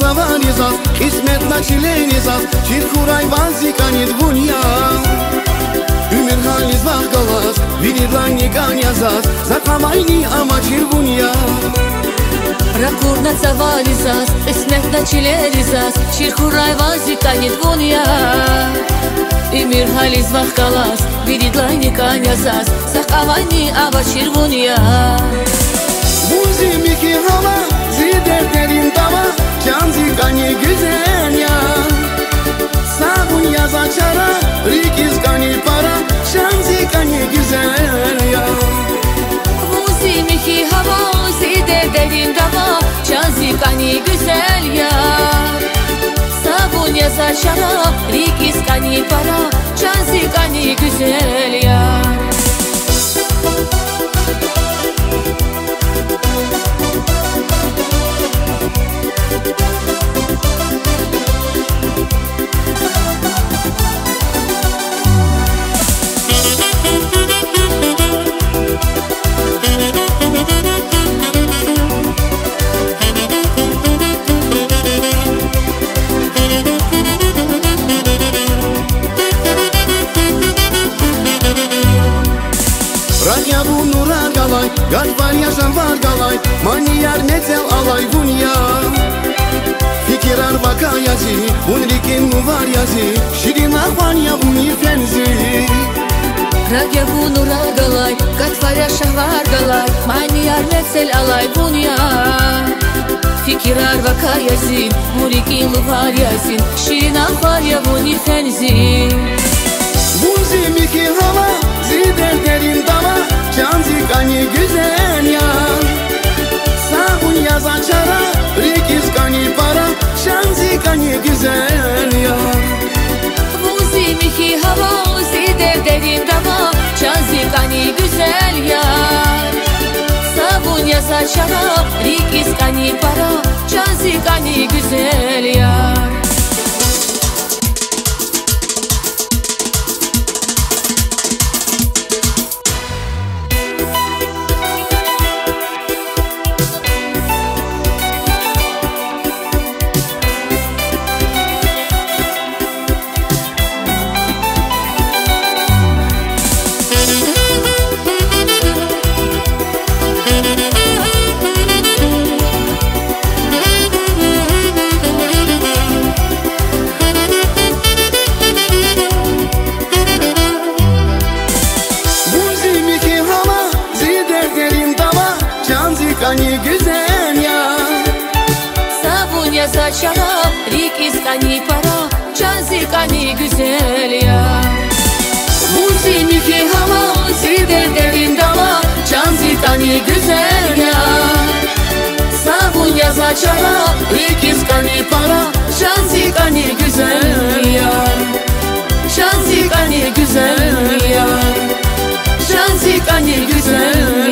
заваризас, кисмет начиленизас, чирхурай вазиканит вунья. Ümür haliz vahgalas, vinirlani ganyazas, zakamайни амачир вунья. Ракурна заваризас, кисмет начиленизас, чирхурай вазиканит вунья. Ümür haliz vahgalas, vinirlani ganyazas, zakamайни амачир вунья. Buzimiki hava, ziderderin dava, canzikani güzel ya. Sabun yaz açara, rikizkani para, canzikani güzel ya. Buzimiki hava, ziderderin dava, canzikani güzel ya. Sabun yaz açara, rikizkani para, canzikani güzel ya. Radyabu nurar galay, galvar yaşam var galay, maniyar netel alay bunya. Fikirar vaka yazi, unrikin mu var yazi, şirin ahvan ya buni fenzi. Radyabu nurar galay, galvar yaşam var galay, maniyar netel alay bunya. Fikirar vaka yazi, unrikin mu var yazi, şirin ahvan ya buni fenzi. Buzimiki hava, ziderderin dava, canzikani güzel ya. Sabun yaz açara, rikizkani para, canzikani güzel ya. Buzimiki hava, ziderderin dava, canzikani güzel ya. Sabun yaz açara, rikizkani para, canzikani güzel ya. Canzikani güzel ya. Sabun yaz açara, rikizkani para, canzikani güzel ya. Buzimiki hava, ziderderin dava, canzikani güzel ya. Sabun yaz açara, rikizkani para, canzikani güzel ya. Canzikani güzel ya. Canzikani güzel